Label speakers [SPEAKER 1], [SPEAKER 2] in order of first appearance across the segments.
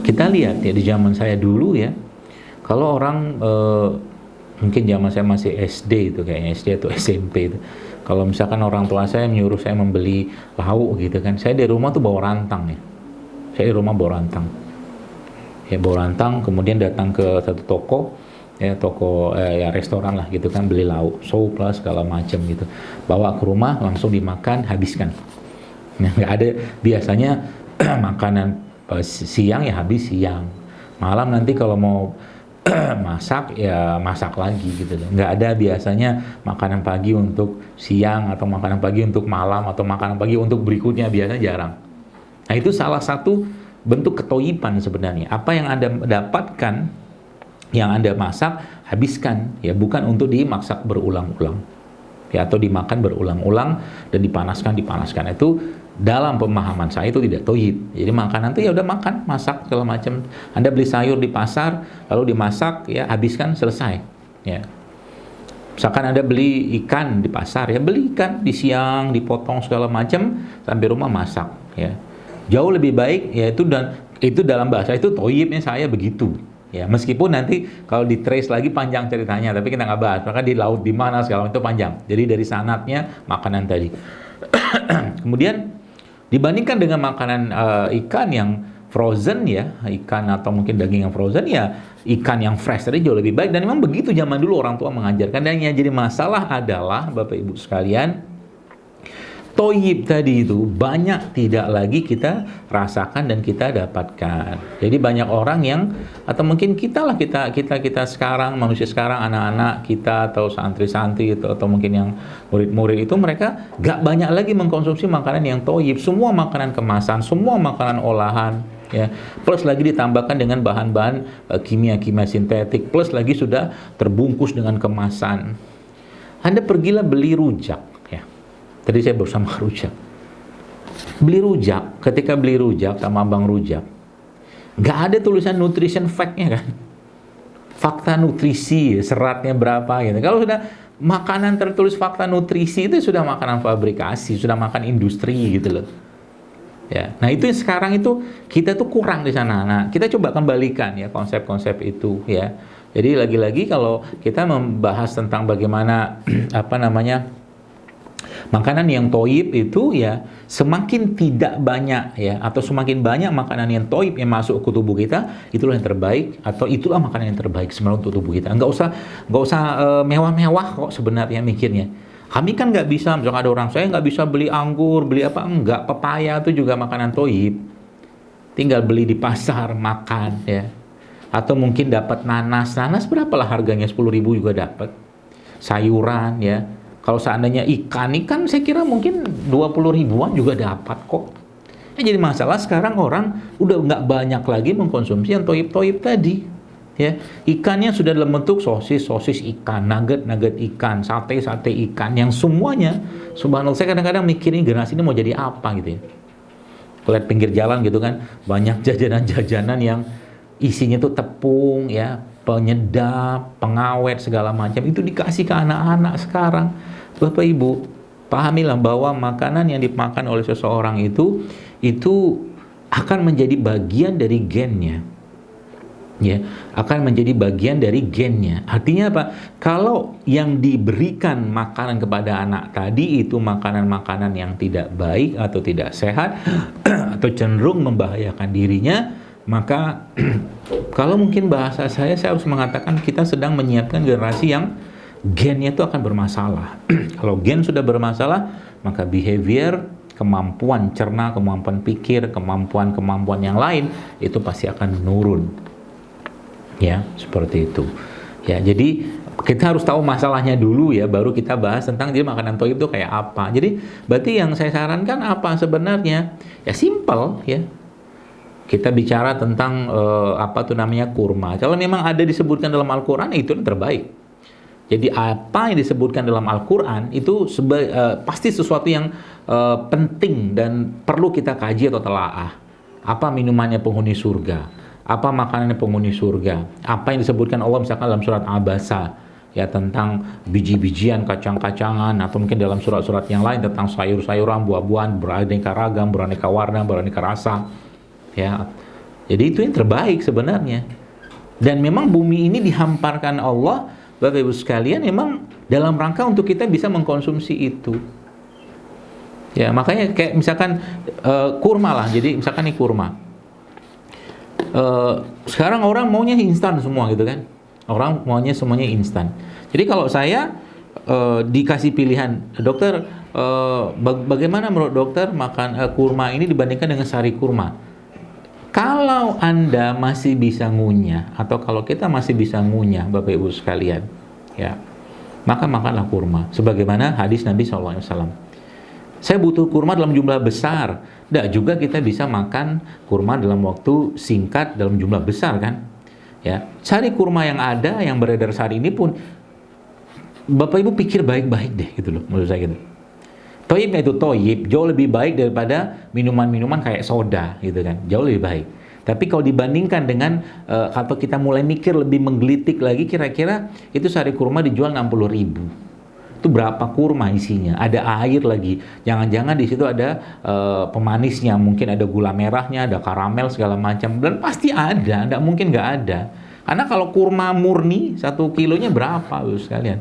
[SPEAKER 1] kita lihat ya di zaman saya dulu ya, kalau orang mungkin zaman saya masih SD itu kayaknya SD atau SMP itu, kalau misalkan orang tua saya menyuruh saya membeli lauk gitu kan, saya di rumah tuh bawa rantang ya, saya di rumah bawa rantang ya, bawa rantang, kemudian datang ke satu toko ya, toko ya restoran lah gitu kan, beli lauk sup lah segala macam gitu, bawa ke rumah langsung dimakan, habiskan. Nah, nggak ada biasanya makanan siang ya habis siang, malam nanti kalau mau masak ya masak lagi gitu loh. Nggak ada biasanya makanan pagi untuk siang atau makanan pagi untuk malam atau makanan pagi untuk berikutnya, biasanya jarang. Nah, itu salah satu bentuk ketoyiban sebenarnya. Apa yang Anda dapatkan, yang Anda masak, habiskan ya, bukan untuk dimasak berulang-ulang ya, atau dimakan berulang-ulang dan dipanaskan. Itu dalam pemahaman saya itu tidak toyib. Jadi makanan itu ya udah makan, masak segala macam. Anda beli sayur di pasar lalu dimasak ya, habiskan, selesai ya. Misalkan Anda beli ikan di pasar ya, beli ikan di siang, dipotong segala macam, sampai rumah masak ya. Jauh lebih baik ya itu, dan itu dalam bahasa itu toyibnya saya begitu ya, meskipun nanti kalau di trace lagi panjang ceritanya, tapi kita nggak bahas, maka di laut di mana segala itu panjang. Jadi dari sanatnya makanan tadi. Kemudian dibandingkan dengan makanan ikan yang frozen ya, ikan atau mungkin daging yang frozen ya, ikan yang fresh tadi jauh lebih baik. Dan memang begitu zaman dulu orang tua mengajarkan. Dan yang jadi masalah adalah Bapak Ibu sekalian, toyib tadi itu banyak tidak lagi kita rasakan dan kita dapatkan. Jadi banyak orang yang, atau mungkin kita sekarang, manusia sekarang, anak-anak kita atau santri-santri atau mungkin yang murid-murid itu, mereka gak banyak lagi mengkonsumsi makanan yang toyib. Semua makanan kemasan, semua makanan olahan ya, plus lagi ditambahkan dengan bahan-bahan kimia-kimia sintetik, plus lagi sudah terbungkus dengan kemasan. Anda pergilah beli rujak. Tadi saya bersama rujak. Beli rujak, ketika beli rujak sama abang rujak, nggak ada tulisan nutrition fact-nya kan. Fakta nutrisi, seratnya berapa gitu. Kalau sudah makanan tertulis fakta nutrisi, itu sudah makanan fabrikasi, sudah makan industri gitu loh. Ya, nah itu sekarang itu kita tuh kurang di sana. Nah, kita coba kembalikan ya konsep-konsep itu ya. Jadi lagi-lagi kalau kita membahas tentang bagaimana makanan yang toyib itu ya, semakin tidak banyak ya, atau semakin banyak makanan yang toyib yang masuk ke tubuh kita, itulah yang terbaik, atau itulah makanan yang terbaik sebenarnya untuk tubuh kita. Nggak usah mewah-mewah kok sebenarnya mikirnya. Kami kan nggak bisa, misalnya ada orang, saya nggak bisa beli anggur, beli apa, enggak, pepaya itu juga makanan toyib. Tinggal beli di pasar, makan ya. Atau mungkin dapat nanas berapalah harganya, 10.000 juga dapat. Sayuran ya. Kalau seandainya ikan saya kira mungkin 20 ribuan juga dapat kok. Ya, jadi masalah sekarang orang udah nggak banyak lagi mengkonsumsi yang toyib-toyib tadi. Ya, ikannya sudah dalam bentuk sosis ikan, nugget ikan, sate ikan, yang semuanya, subhanallah, saya kadang-kadang mikirin generasi ini mau jadi apa gitu ya. Lihat pinggir jalan gitu kan, banyak jajanan-jajanan yang isinya tuh tepung ya, penyedap, pengawet segala macam, itu dikasih ke anak-anak sekarang. Bapak Ibu, pahamilah bahwa makanan yang dimakan oleh seseorang itu akan menjadi bagian dari gennya. Ya, akan menjadi bagian dari gennya. Artinya apa? Kalau yang diberikan makanan kepada anak tadi itu makanan-makanan yang tidak baik atau tidak sehat atau cenderung membahayakan dirinya, maka kalau mungkin bahasa saya harus mengatakan kita sedang menyiapkan generasi yang gennya itu akan bermasalah. Kalau gen sudah bermasalah, maka behavior, kemampuan cerna, kemampuan pikir, kemampuan yang lain itu pasti akan menurun. Ya, seperti itu. Ya, jadi kita harus tahu masalahnya dulu ya, baru kita bahas tentang jadi makanan toyib itu kayak apa. Jadi berarti yang saya sarankan apa sebenarnya? Ya simple ya. Kita bicara tentang kurma. Kalau memang ada disebutkan dalam Al-Quran, itu yang terbaik. Jadi apa yang disebutkan dalam Al-Quran itu pasti sesuatu yang penting dan perlu kita kaji atau telaah. Apa minumannya penghuni surga? Apa makanannya penghuni surga? Apa yang disebutkan Allah misalkan dalam surat Abasa ya, tentang biji-bijian, kacang-kacangan, atau mungkin dalam surat-surat yang lain tentang sayur-sayuran, buah-buahan beraneka ragam, beraneka warna, beraneka rasa ya. Jadi itu yang terbaik sebenarnya. Dan memang bumi ini dihamparkan Allah, Bapak Ibu sekalian, memang dalam rangka untuk kita bisa mengkonsumsi itu. Ya, makanya kayak misalkan kurma lah. Jadi misalkan nih kurma. Sekarang orang maunya instan semua gitu kan. Orang maunya semuanya instan. Jadi kalau saya dikasih pilihan, dokter, bagaimana menurut dokter makan kurma ini dibandingkan dengan sari kurma? Kalau Anda masih bisa ngunyah, atau kalau kita masih bisa ngunyah, Bapak Ibu sekalian, ya, maka makanlah kurma. Sebagaimana hadis Nabi SAW. Saya butuh kurma dalam jumlah besar. Tidak juga kita bisa makan kurma dalam waktu singkat dalam jumlah besar kan? Ya, cari kurma yang ada, yang beredar saat ini pun, Bapak Ibu pikir baik-baik deh gitu loh, menurut saya gitu. Toyibnya itu toyib, jauh lebih baik daripada minuman-minuman kayak soda gitu kan, jauh lebih baik. Tapi kalau dibandingkan dengan kalau kita mulai mikir lebih menggelitik lagi, kira-kira itu sari kurma dijual 60.000. Itu berapa kurma isinya? Ada air lagi. Jangan-jangan di situ ada pemanisnya, mungkin ada gula merahnya, ada karamel segala macam. Dan pasti ada, nggak mungkin nggak ada. Karena kalau kurma murni 1 kilonya berapa, sekalian?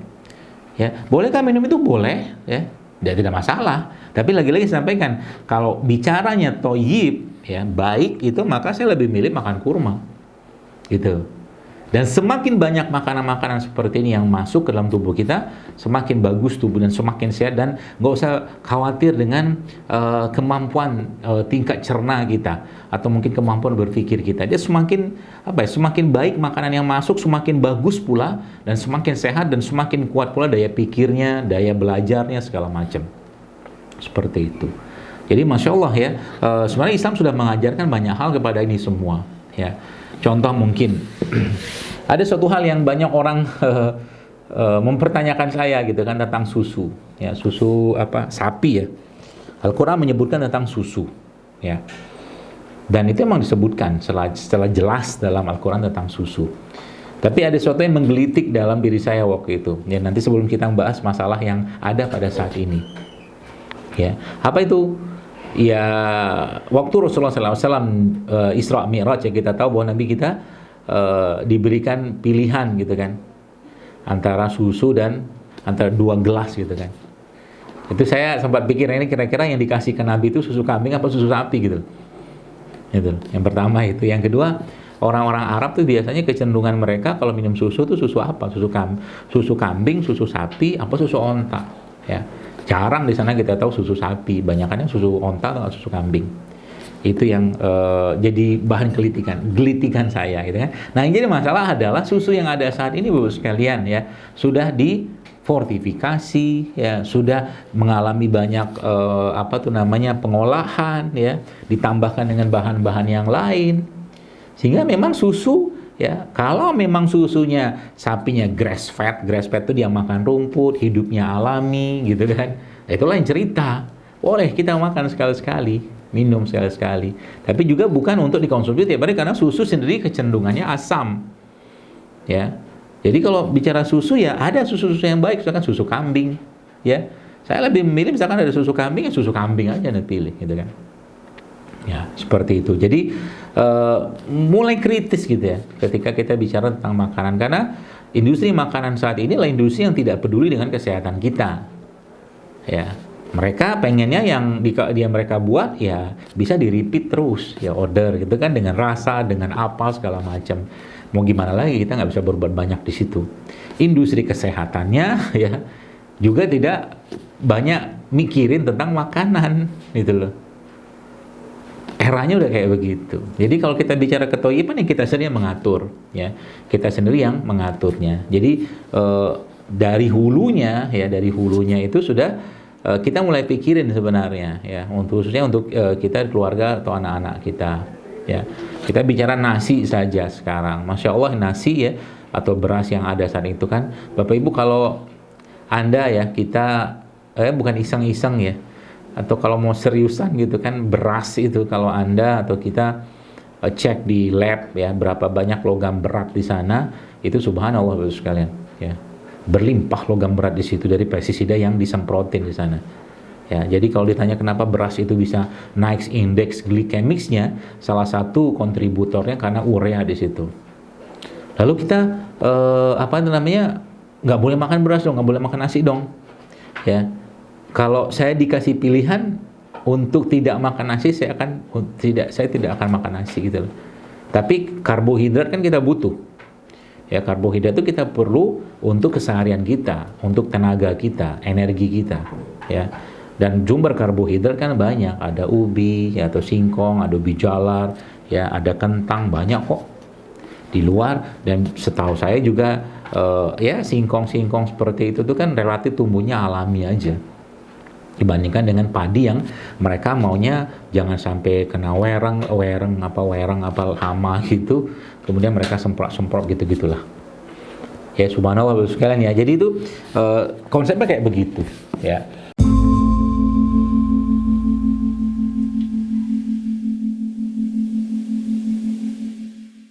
[SPEAKER 1] Ya, bolehkah minum itu? Boleh, ya. Tidak masalah. Tapi lagi-lagi sampaikan, kalau bicaranya toyib, ya, baik itu, maka saya lebih milih makan kurma. Gitu. Dan semakin banyak makanan-makanan seperti ini yang masuk ke dalam tubuh kita, semakin bagus tubuh dan semakin sehat, dan nggak usah khawatir dengan kemampuan tingkat cerna kita atau mungkin kemampuan berpikir kita. Dia semakin semakin baik makanan yang masuk, semakin bagus pula dan semakin sehat dan semakin kuat pula daya pikirnya, daya belajarnya segala macam. Seperti itu. Jadi Masya Allah ya, sebenarnya Islam sudah mengajarkan banyak hal kepada ini semua. Ya. Contoh mungkin ada suatu hal yang banyak orang mempertanyakan saya gitu kan tentang susu, ya, susu sapi ya. Al-Quran menyebutkan tentang susu, ya, dan itu memang disebutkan setelah jelas dalam Al-Quran tentang susu. Tapi ada sesuatu yang menggelitik dalam diri saya waktu itu. Ya, nanti sebelum kita membahas masalah yang ada pada saat ini, ya, apa itu? Ya, waktu Rasulullah SAW Isra Mi'raj, ya, kita tahu bahwa Nabi kita diberikan pilihan gitu kan, antara susu dan antara 2 gelas gitu kan. Itu saya sempat pikir, ini kira-kira yang dikasih ke Nabi itu susu kambing apa susu sapi gitu. Itu yang pertama itu. Yang kedua, orang-orang Arab tuh biasanya kecenderungan mereka kalau minum susu tuh susu apa? Susu kambing, susu sapi, apa susu onta, ya. Jarang di sana kita tahu susu sapi, banyakannya susu onta atau susu kambing. Itu yang jadi bahan gelitikan saya gitu kan. Nah, yang jadi masalah adalah susu yang ada saat ini Bapak sekalian ya, sudah difortifikasi ya, sudah mengalami banyak pengolahan ya, ditambahkan dengan bahan-bahan yang lain. Sehingga memang susu ya, kalau memang susunya sapinya grass fed itu dia makan rumput, hidupnya alami gitu kan, itulah yang cerita. Boleh kita makan sekali-sekali, minum sekali-sekali, tapi juga bukan untuk dikonsumsi tiap hari, karena susu sendiri kecenderungannya asam, ya. Jadi kalau bicara susu ya, ada susu-susu yang baik, misalkan susu kambing, ya. Saya lebih memilih misalkan ada susu kambing, ya susu kambing aja nih pilih, gitu kan. Ya, seperti itu. Jadi mulai kritis gitu ya ketika kita bicara tentang makanan, karena industri makanan saat ini adalah industri yang tidak peduli dengan kesehatan kita. Ya, mereka pengennya yang mereka buat ya bisa di-repeat terus, ya, order gitu kan, dengan rasa, dengan apa segala macam. Mau gimana lagi, kita nggak bisa berbuat banyak di situ. Industri kesehatannya ya juga tidak banyak mikirin tentang makanan gitu loh. Eranya udah kayak begitu. Jadi kalau kita bicara ketoyiban, ya kita sendiri yang mengatur, ya, kita sendiri yang mengaturnya. Jadi dari hulunya itu sudah kita mulai pikirin sebenarnya, ya, khususnya untuk kita keluarga atau anak-anak kita, ya. Kita bicara nasi saja sekarang, Masya Allah, nasi ya atau beras yang ada saat itu kan, Bapak Ibu, kalau Anda ya, kita bukan iseng-iseng ya, atau kalau mau seriusan gitu kan, beras itu kalau Anda atau kita cek di lab ya, berapa banyak logam berat di sana, itu subhanallah Bapak sekalian ya, berlimpah logam berat di situ dari pestisida yang disemprotin di sana. Ya, jadi kalau ditanya kenapa beras itu bisa naik indeks glikemiknya, salah satu kontributornya karena urea di situ. Lalu kita apa itu namanya, nggak boleh makan beras dong, nggak boleh makan nasi dong. Ya, kalau saya dikasih pilihan untuk tidak makan nasi, saya tidak akan makan nasi gitu loh. Tapi karbohidrat kan kita butuh. Ya, karbohidrat itu kita perlu untuk keseharian kita, untuk tenaga kita, energi kita. Ya. Dan sumber karbohidrat kan banyak, ada ubi, ya, atau singkong, ada ubi jalar, ya, ada kentang, banyak kok di luar. Dan setahu saya juga ya singkong-singkong seperti itu tuh kan relatif tumbuhnya alami aja dibandingkan dengan padi yang mereka maunya jangan sampai kena wereng apa hama gitu, kemudian mereka semprot gitu-gitulah. Ya subhanallah sekalian ya. Jadi itu konsepnya kayak begitu ya.